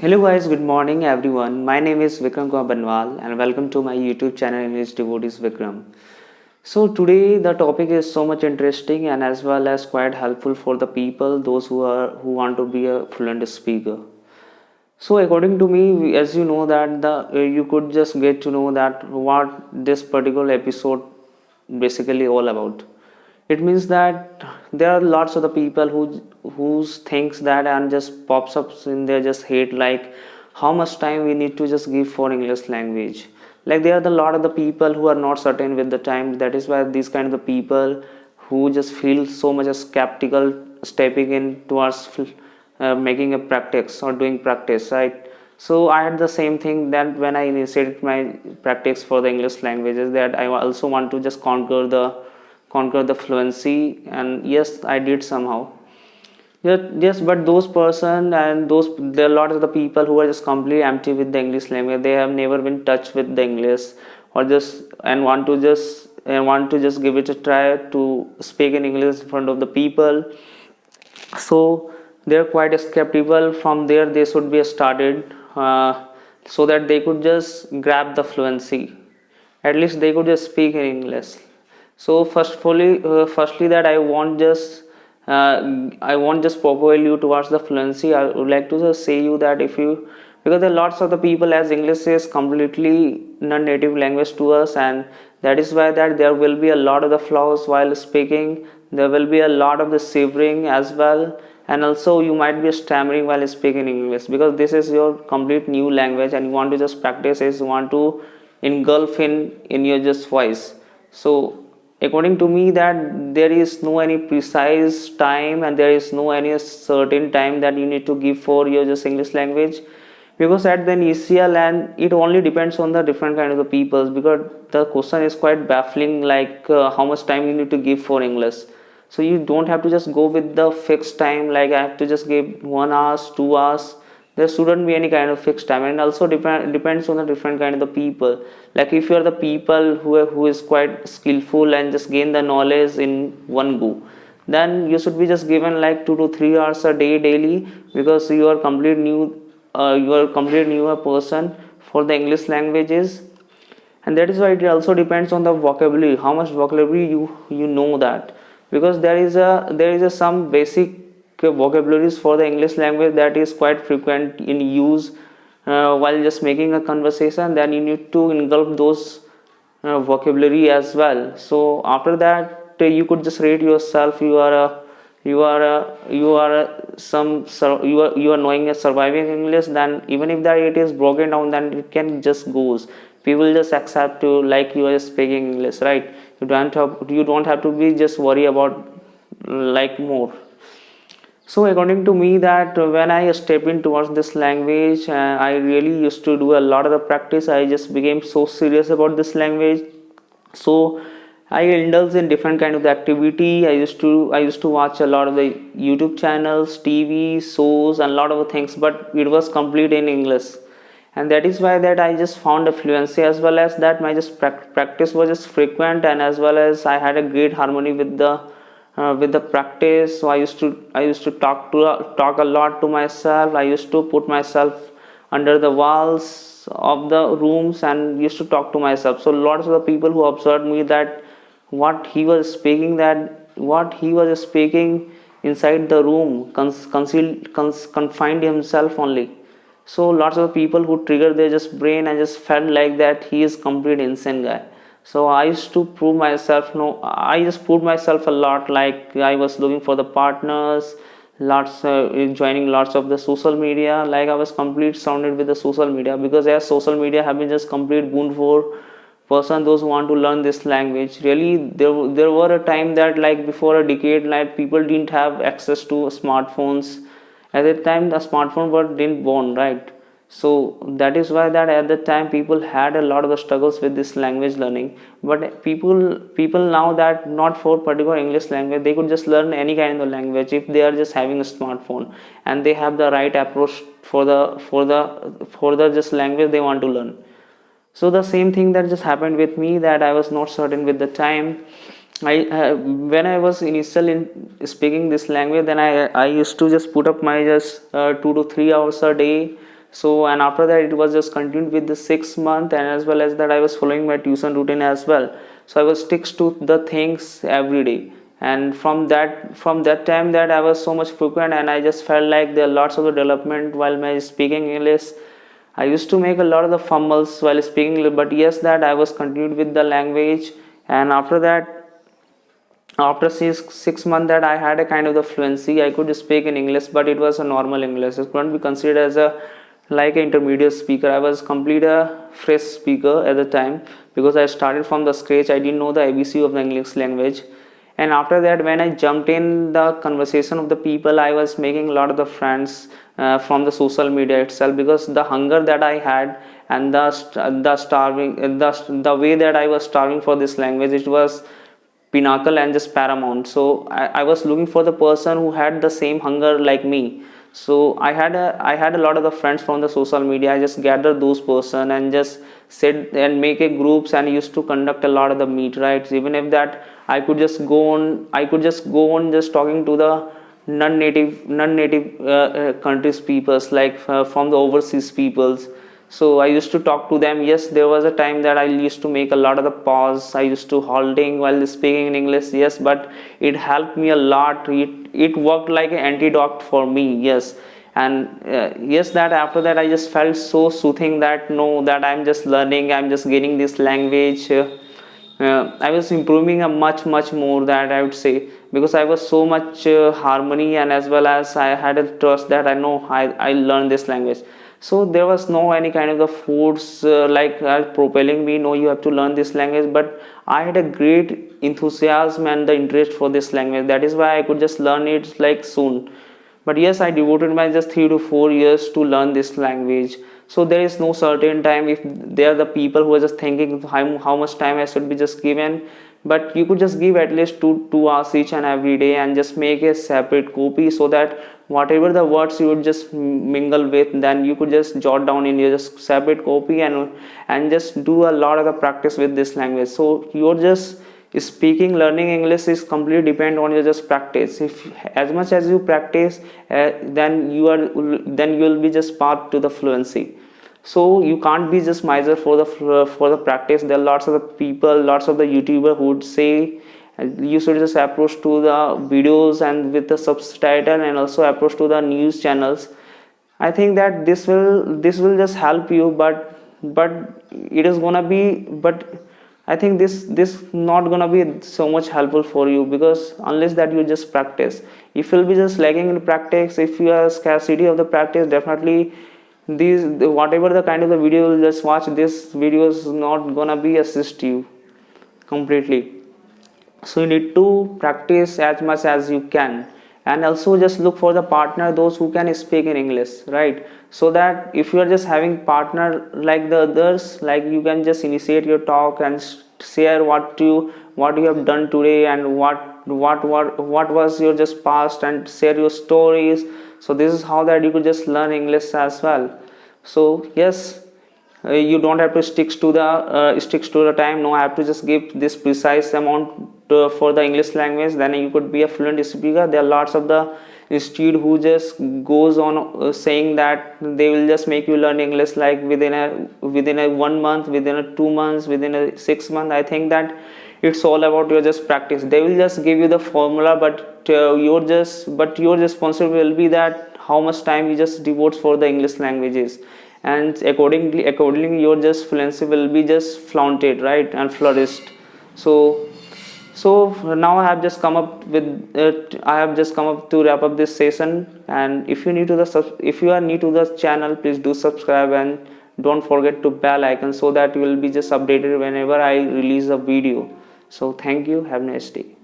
Hello guys, good morning everyone. My name is Vikram Banwal and welcome to my YouTube channel English Devotees Vikram. So today the topic is so much interesting and as well as quite helpful for the people those who want to be a fluent speaker. So according to me, as you know that the you could just get to know that what this particular episode basically all about. It means that there are lots of the people who thinks that and just pops up in their just hate like how much time we need to just give for English language. Like there are a lot of the people who are not certain with the time. That is why these kind of the people who just feel so much skeptical stepping in towards making a practice or doing practice, right? So I had the same thing that when I initiated my practice for the English languages, that I also want to just conquer the fluency, and yes, I did somehow. Yes, but those person and those there are a lot of the people who are just completely empty with the English language. They have never been touched with the English, or just and want to just give it a try to speak in English in front of the people. So they're quite skeptical. From there they should be started, so that they could just grab the fluency. At least they could just speak in English. So firstly that I won't just propel you towards the fluency. I would like to just say you that if you, because there are lots of the people as English is completely non-native language to us, and that is why that there will be a lot of the flaws while speaking. There will be a lot of the shivering as well, and also you might be stammering while speaking English, because this is your complete new language and you want to just practice it, you want to engulf in your just voice. So according to me that there is no any precise time and there is no any certain time that you need to give for your just English language, because at the initial and it only depends on the different kind of the peoples, because the question is quite baffling like how much time you need to give for English. So you don't have to just go with the fixed time like I have to just give 1 hours 2 hours. There shouldn't be any kind of fixed time, and also depends on the different kind of the people. Like if you are the people who is quite skillful and just gain the knowledge in one go, then you should be just given like 2 to 3 hours a day daily, because you are complete newer person for the English languages. And that is why it also depends on the vocabulary, how much vocabulary you know that, because there is a some basic vocabularies for the English language that is quite frequent in use while just making a conversation. Then you need to engulf those vocabulary as well. So after that you could just rate yourself. You are knowing a surviving English. Then even if that it is broken down, then it can just goes. People just accept to like you are speaking English, right? You don't have to be just worry about like more. So according to me that when I step in towards this language, I really used to do a lot of the practice. I just became so serious about this language. So I indulge in different kind of the activity. I used to watch a lot of the YouTube channels, TV shows, and a lot of things, but it was complete in English. And that is why that I just found a fluency, as well as that my just practice was just frequent, and as well as I had a great harmony with the practice. So I used to talk a lot to myself. I used to put myself under the walls of the rooms and used to talk to myself. So lots of the people who observed me that what he was speaking inside the room confined himself only. So lots of people who triggered their just brain and just felt like that he is complete insane guy. So I used to prove myself. No, I just proved myself a lot. Like I was looking for the partners, lots joining lots of the social media. Like I was complete surrounded with the social media, because as social media have been just complete boon for person those who want to learn this language. Really, there were a time that like before a decade, like people didn't have access to smartphones. At that time the smartphone were didn't born, right? So that is why that at that time people had a lot of the struggles with this language learning. But people now that not for particular English language, they could just learn any kind of language if they are just having a smartphone and they have the right approach for the just language they want to learn. So the same thing that just happened with me, that I was not certain with the time. When I was initial in speaking this language, then I used to just put up my just 2 to 3 hours a day So and after that it was just continued with the 6 month, and as well as that I was following my tuition routine as well. So I was sticks to the things every day, and from that time that I was so much frequent, and I just felt like there are lots of the development while my speaking English. I used to make a lot of the fumbles while speaking, but yes, that I was continued with the language. And after that, after six months, that I had a kind of the fluency. I could speak in English, but it was a normal English. It couldn't be considered as a like an intermediate speaker. I was complete a fresh speaker at the time, because I started from the scratch. I didn't know the ABC of the English language. And after that, when I jumped in the conversation of the people, I was making a lot of the friends from the social media itself, because the hunger that I had, and the starving, the way that I was starving for this language, it was pinnacle and just paramount. So I was looking for the person who had the same hunger like me. So I had a lot of the friends from the social media. I just gathered those person and just sit and make a groups, and used to conduct a lot of the meet, right? Even if that I could just go on just talking to the non-native countries peoples, like from the overseas peoples. So I used to talk to them. Yes, there was a time that I used to make a lot of the pause. I used to halting while speaking in English. Yes, but it helped me a lot. It worked like an antidote for me. Yes, and yes, that after that I just felt so soothing that no, that I'm just learning. I'm just getting this language. I was improving a much more, that I would say, because I was so much harmony, and as well as I had a trust that I know I learned this language. So there was no any kind of the force like propelling me, no, you have to learn this language. But I had a great enthusiasm and the interest for this language. That is why I could just learn it like soon. But yes, I devoted my just 3 to 4 years to learn this language. So there is no certain time. If they are the people who are just thinking how much time I should be just given, but you could just give at least 2 hours each and every day, and just make a separate copy, so that whatever the words you would just mingle with, then you could just jot down in your just separate copy, and just do a lot of the practice with this language. So you're just speaking, learning English is completely depend on your just practice. If as much as you practice, then you will be just path to the fluency. So you can't be just miser for the practice. There are lots of the people, lots of the YouTuber who would say you should just approach to the videos and with the subtitle, and also approach to the news channels. I think that this will just help you, but it is gonna be, but I think this not gonna be so much helpful for you, because unless that you just practice, if you'll be just lacking in practice, if you are scarcity of the practice, definitely these whatever the kind of the video you'll just watch, this video is not gonna be assist you completely. So you need to practice as much as you can, and also just look for the partner, those who can speak in English, right? So that if you are just having partner like the others, like you can just initiate your talk and share what you have done today, and what was your just past, and share your stories. So this is how that you could just learn English as well. So yes, you don't have to sticks to the time. No, I have to just give this precise amount for the English language, then you could be a fluent speaker. There are lots of the institute who just goes on saying that they will just make you learn English like within a 1 month, within a 2 months, within a 6 month. I think that it's all about your just practice. They will just give you the formula, but your responsibility will be that how much time you just devote for the English languages, and accordingly your just fluency will be just flaunted, right, and flourished. So now I have just come up to wrap up this session. And if you are new to the channel, please do subscribe, and don't forget to bell icon, so that you will be just updated whenever I release a video. So thank you, have a nice day.